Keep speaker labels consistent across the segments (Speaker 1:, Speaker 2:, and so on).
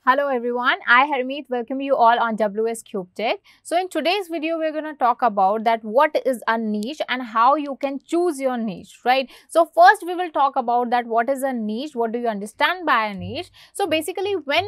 Speaker 1: Hello everyone, I Harmeet welcome you all on WS Cube Tech. So in today's video, we're going to talk about that what is a niche and how you can choose your niche, right? So first we will talk about that what is a niche, what do you understand by a niche? So basically when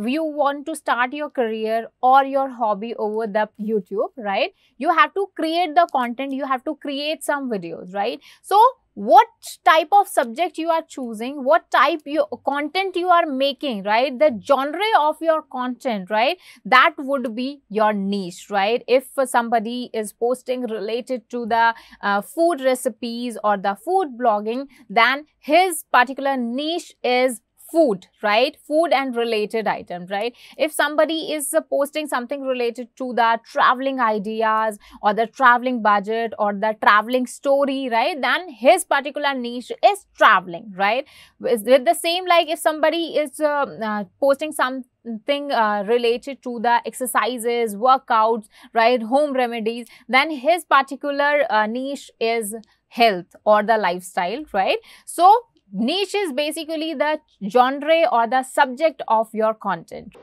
Speaker 1: you want to start your career or your hobby over the YouTube, right? You have to create the content, you have to create some videos, right? So what type of subject you are choosing, what type your content you are making, right? The genre of your content, right? That would be your niche, right? If somebody is posting related to the food recipes or the food blogging, then his particular niche is food, right? Food and related items, right? If somebody is posting something related to the traveling ideas or the traveling budget or the traveling story, right? Then his particular niche is traveling, right? With the same, like if somebody is posting something related to the exercises, workouts, right? Home remedies, then his particular niche is health or the lifestyle, right? So niche is basically the genre or the subject of your content,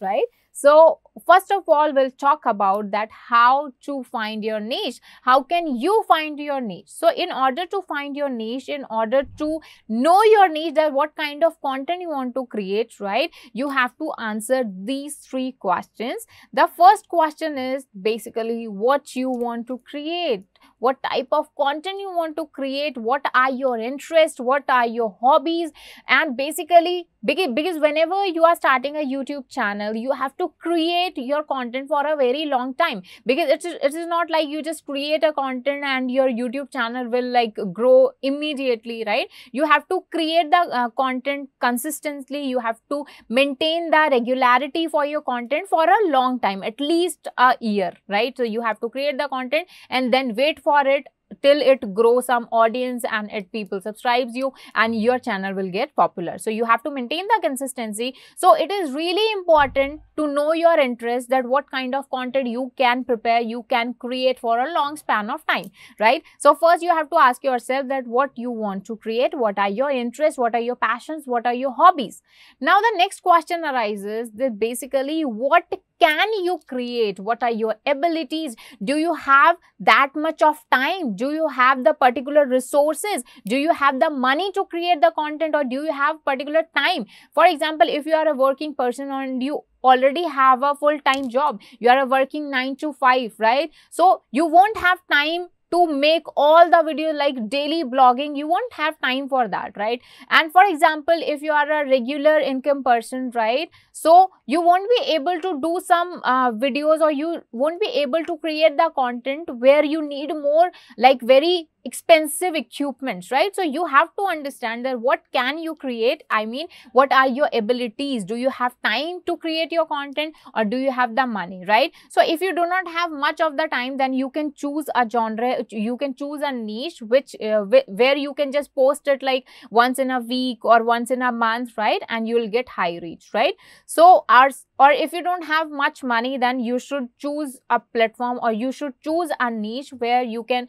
Speaker 1: right? So first of all, we'll talk about that how to find your niche. How can you find your niche? So in order to find your niche, in order to know your niche, that what kind of content you want to create, right? You have to answer these three questions. The first question is basically what you want to create, what type of content you want to create, what are your interests, what are your hobbies, and basically because whenever you are starting a YouTube channel, you have to create your content for a very long time, because it is not like you just create a content and your YouTube channel will like grow immediately, right? You have to create the content consistently, you have to maintain the regularity for your content for a long time, at least a year, right? So you have to create the content and then wait for it till it grows some audience and it people subscribes you and your channel will get popular. So you have to maintain the consistency. So it is really important to know your interest, that what kind of content you can prepare, you can create for a long span of time, right? So first you have to ask yourself that what you want to create, what are your interests, what are your passions, what are your hobbies. Now the next question arises that basically what can you create, what are your abilities, do you have that much of time, do you have the particular resources, do you have the money to create the content, or do you have particular time? For example, if you are a working person and you already have a full-time job, you are a working 9 to 5, right? So you won't have time to make all the videos like daily blogging, you won't have time for that, right? And for example, if you are a regular income person, right, so you won't be able to do some videos, or you won't be able to create the content where you need more like very expensive equipments, right? So you have to understand that what can you create, I mean what are your abilities, do you have time to create your content, or do you have the money, right? So if you do not have much of the time, then you can choose a genre, you can choose a niche which where you can just post it like once in a week or once in a month, right? And you will get high reach, right? So ours, or if you don't have much money, then you should choose a platform, or you should choose a niche where you can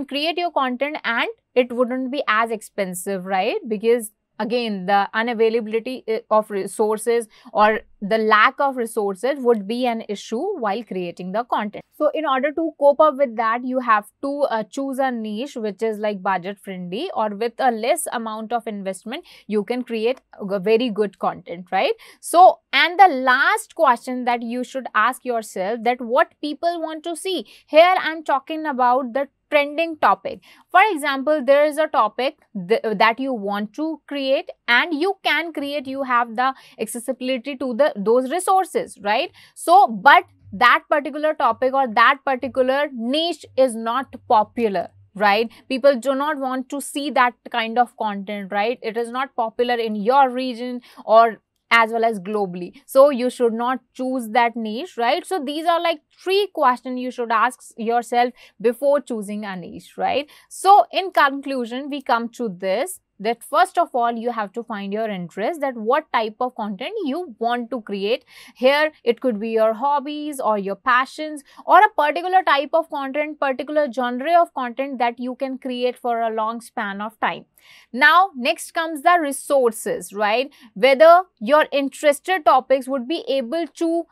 Speaker 1: create your content and it wouldn't be as expensive, right? Because again, the unavailability of resources or the lack of resources would be an issue while creating the content. So in order to cope up with that, you have to choose a niche which is like budget friendly, or with a less amount of investment you can create a very good content, right? So, and the last question that you should ask yourself, that what people want to see. Here I'm talking about the trending topic. For example, there is a topic that you want to create and you can create, you have the accessibility to those resources, right? So but that particular topic or that particular niche is not popular, right? People do not want to see that kind of content, right? It is not popular in your region or as well as globally, so you should not choose that niche, right? So these are like three questions you should ask yourself before choosing a niche, right? So in conclusion, we come to this, that first of all you have to find your interest, that what type of content you want to create. Here it could be your hobbies or your passions, or a particular type of content, particular genre of content that you can create for a long span of time. Now next comes the resources, right? Whether your interested topics would be able to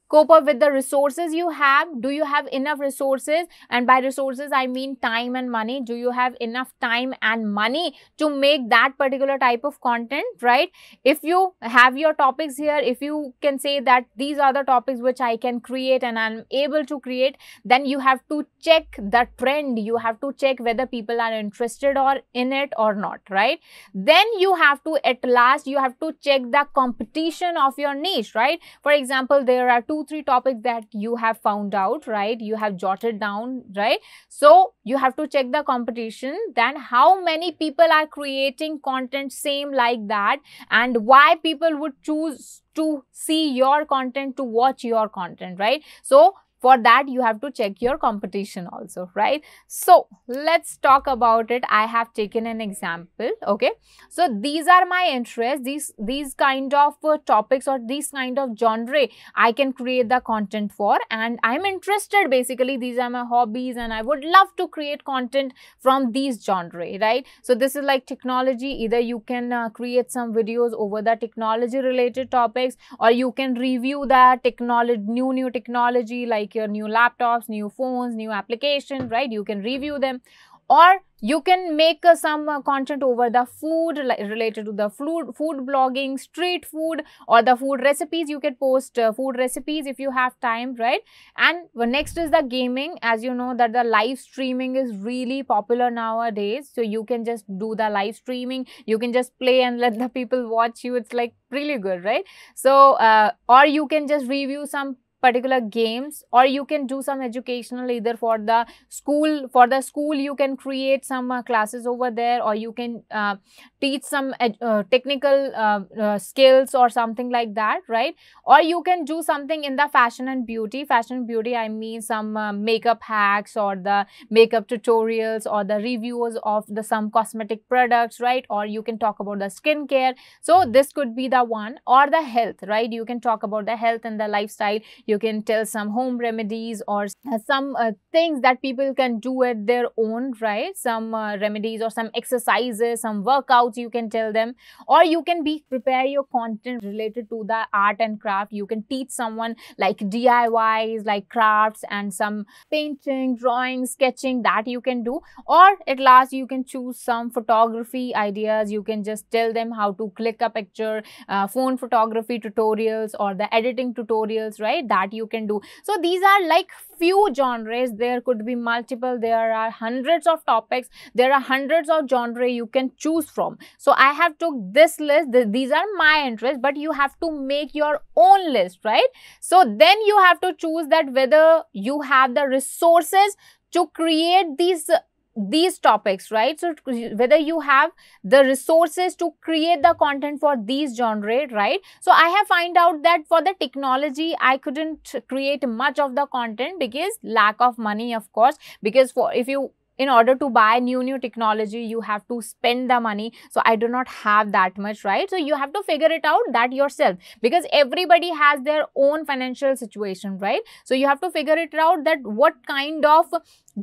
Speaker 1: cope up with the resources you have. Do you have enough resources? And by resources I mean time and money. Do you have enough time and money to make that particular type of content, right? If you have your topics here, if you can say that these are the topics which I can create and I'm able to create, then you have to check the trend. You have to check whether people are interested or in it or not, right? Then you have to, at last you have to check the competition of your niche, right? For example, there are 2-3 topics that you have found out, right? You have jotted down, right? So you have to check the competition, then how many people are creating content same like that, and why people would choose to see your content, to watch your content, right? So for that you have to check your competition also, right? So let's talk about it. I have taken an example. Okay, so these are my interests, these kind of topics or these kind of genre I can create the content for, and I'm interested, basically these are my hobbies and I would love to create content from these genre, right? So this is like technology. Either you can create some videos over the technology related topics, or you can review the technology, new technology, like your new laptops, new phones, new application, right? You can review them. Or you can make some content over the food, like related to the food blogging, street food, or the food recipes. You can post food recipes if you have time, right? And next is the gaming. As you know that the live streaming is really popular nowadays, so you can just do the live streaming. You can just play and let the people watch you. It's like really good, right? So or you can just review some particular games, or you can do some educational, either for the school you can create some classes over there, or you can teach some technical skills or something like that, right? Or you can do something in the fashion and beauty. I mean some makeup hacks, or the makeup tutorials, or the reviews of the some cosmetic products, right? Or you can talk about the skincare. So this could be the one. Or the health, right? You can talk about the health and the lifestyle. You can tell some home remedies, or some things that people can do at their own, right? Some remedies or some exercises, some workouts you can tell them. Or you can prepare your content related to the art and craft. You can teach someone like DIYs, like crafts and some painting, drawing, sketching, that you can do. Or at last you can choose some photography ideas. You can just tell them how to click a picture, phone photography tutorials, or the editing tutorials, right? That you can do. So these are like few genres. There could be multiple. There are hundreds of topics. There are hundreds of genre you can choose from. So I have took this list. These are my interests, but you have to make your own list, right? So then you have to choose that whether you have the resources to create these topics, right? So whether you have the resources to create the content for these genre, right? So I have find out that for the technology I couldn't create much of the content because lack of money, of course, because in order to buy new technology you have to spend the money. So I do not have that much, right? So you have to figure it out that yourself, because everybody has their own financial situation, right? So you have to figure it out that what kind of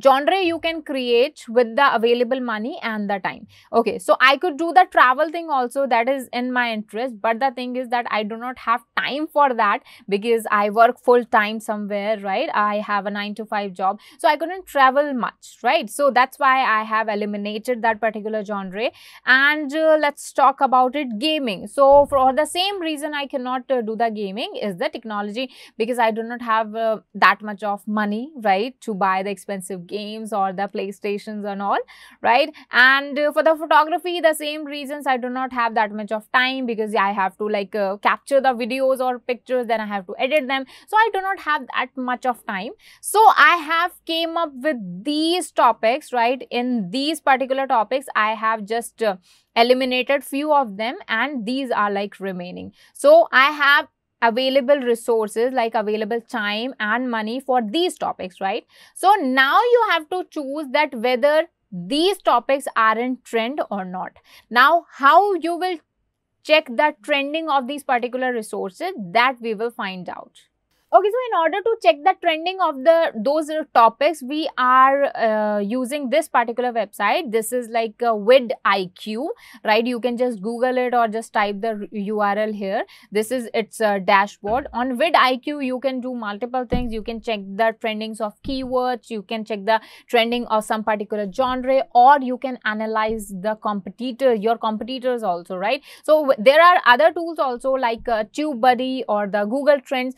Speaker 1: genre you can create with the available money and the time. Okay, so I could do the travel thing also, that is in my interest, but the thing is that I do not have time for that because I work full time somewhere, right? I have a 9-to-5 job, so I couldn't travel much, right? So that's why I have eliminated that particular genre. And let's talk about it, gaming. So for the same reason I cannot do the gaming is the technology, because I do not have that much of money, right, to buy the expensive games or the PlayStations and all, right? And for the photography, the same reasons, I do not have that much of time because I have to like capture the videos or pictures, then I have to edit them. So I do not have that much of time. So I have came up with these topics, right? In these particular topics I have just eliminated few of them, and these are like remaining. So I have available resources, like available time and money for these topics, right? So now you have to choose that whether these topics are in trend or not. Now, how you will check the trending of these particular resources, that we will find out. Okay, so in order to check the trending of those topics, we are using this particular website. This is like vidIQ, right? You can just Google it or just type the URL here. This is its dashboard. On vidIQ, you can do multiple things. You can check the trendings of keywords. You can check the trending of some particular genre, or you can analyze the your competitors also, right? So there are other tools also like TubeBuddy or the Google Trends.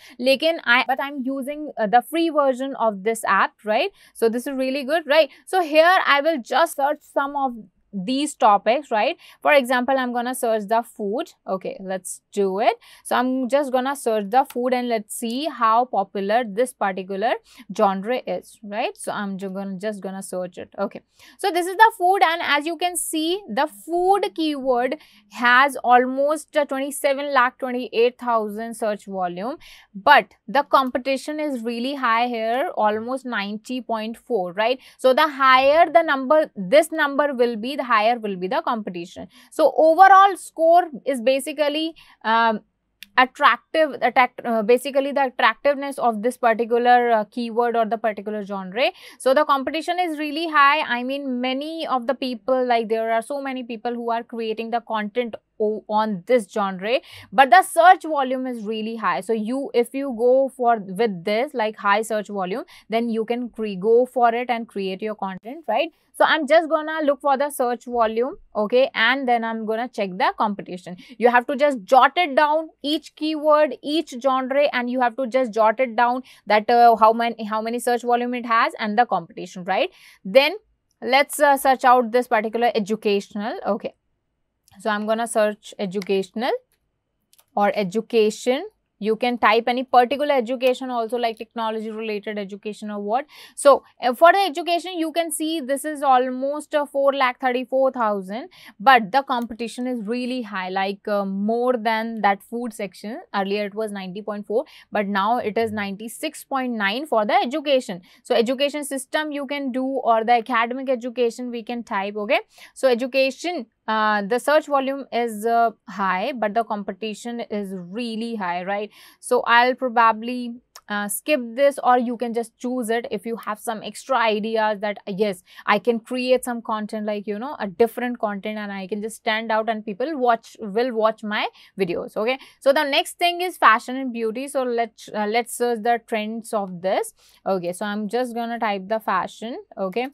Speaker 1: But I'm using the free version of this app, right? So this is really good, right? So here I will just search some of these topics, right? For example, I'm gonna search the food. Okay, let's do it. So I'm just gonna search the food and let's see how popular this particular genre is, right? So I'm just gonna search it. Okay, so this is the food, and as you can see, the food keyword has almost 27,28,000 search volume, but the competition is really high here, almost 90.4, right? So the higher the number, this number will be, the higher will be the competition. So overall score is basically basically the attractiveness of this particular keyword or the particular genre. So the competition is really high. I mean, many of the people, like there are so many people who are creating the content on this genre, but the search volume is really high. So if you go for with this like high search volume, then you can go for it and create your content, right? So I'm just gonna look for the search volume, okay, and then I'm gonna check the competition. You have to just jot it down, each keyword, each genre, and you have to just jot it down that how many search volume it has and the competition, right? Then let's search out this particular educational. Okay, so I'm gonna search educational or education. You can type any particular education also, like technology related education or what. So for the education, you can see this is almost 4,34,000, but the competition is really high, like more than that food section. Earlier it was 90.4, but now it is 96.9 for the education. So education system you can do, or the academic education we can type. Okay, so education, the search volume is high, but the competition is really high, right? So I'll probably skip this, or you can just choose it if you have some extra ideas that yes, I can create some content, like you know, a different content, and I can just stand out and people will watch my videos. Okay, so the next thing is fashion and beauty. So let's search the trends of this. Okay, so I'm just gonna type the fashion. Okay,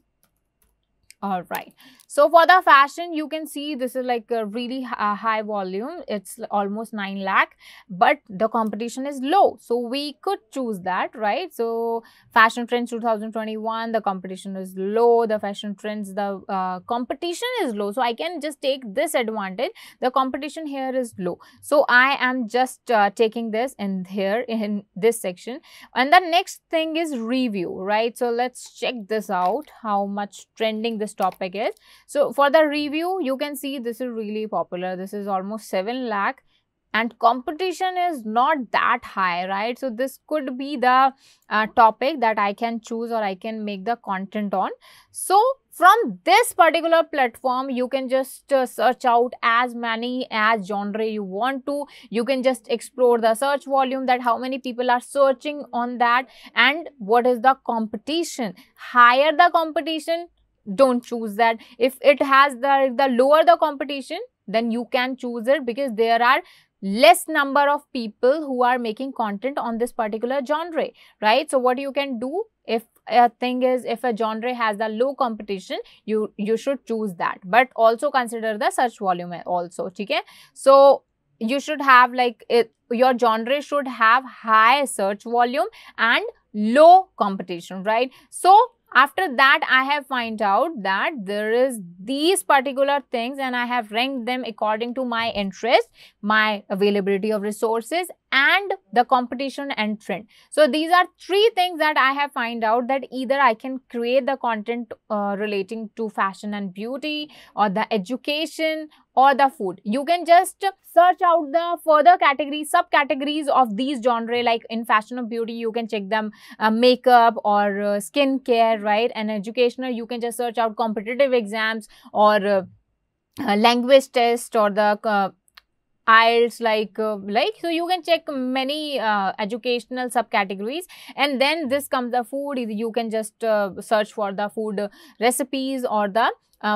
Speaker 1: all right. So for the fashion, you can see this is like a really high volume. It's almost 9 lakh, but the competition is low. So we could choose that, right? So fashion trends 2021, the competition is low. The fashion trends, the competition is low. So I can just take this advantage. The competition here is low. So I am just taking this in here in this section. And the next thing is review, right? So let's check this out, how much trending this topic is. So for the review, you can see this is really popular. This is almost 7 lakh, and competition is not that high, right? So this could be the topic that I can choose, or I can make the content on. So from this particular platform, you can just search out as many as genre you want to. You can just explore the search volume, that how many people are searching on that, and what is the competition. Higher the competition, don't choose that. If it has the lower the competition, then you can choose it, because there are less number of people who are making content on this particular genre, right? So what you can do, if a genre has the low competition, you should choose that, but also consider the search volume also. Okay, so you should have like your genre should have high search volume and low competition, right? So after that, I have find out that there is these particular things, and I have ranked them according to my interest, my availability of resources, and the competition and trend. So these are three things that I have find out, that either I can create the content relating to fashion and beauty, or the education, or the food. You can just search out the further categories, subcategories of these genre. Like in fashion or beauty, you can check them makeup or skincare, right? And educational, you can just search out competitive exams, or language test, or the IELTS, like so you can check many educational subcategories. And then this comes the food. You can just search for the food recipes, or the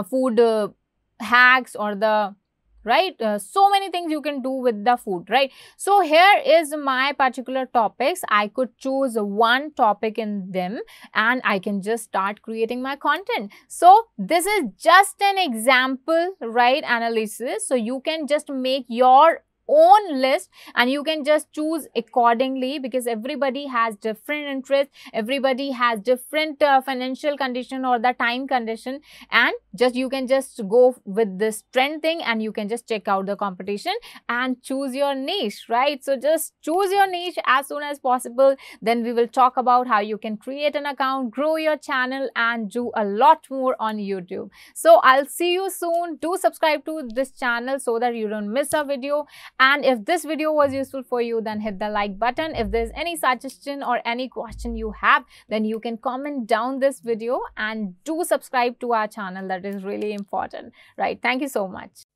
Speaker 1: food hacks, or the right, so many things you can do with the food, right? So here is my particular topics. I could choose one topic in them, and I can just start creating my content. So this is just an example, right, analysis. So you can just make your own list, and you can just choose accordingly, because everybody has different interests, everybody has different financial condition or the time condition, and just you can just go with this trend thing, and you can just check out the competition and choose your niche, right? So just choose your niche as soon as possible. Then we will talk about how you can create an account, grow your channel, and do a lot more on YouTube. So I'll see you soon. Do subscribe to this channel so that you don't miss a video. And if this video was useful for you, then hit the like button. If there's any suggestion or any question you have, then you can comment down this video, and do subscribe to our channel. That is really important, right? Thank you so much.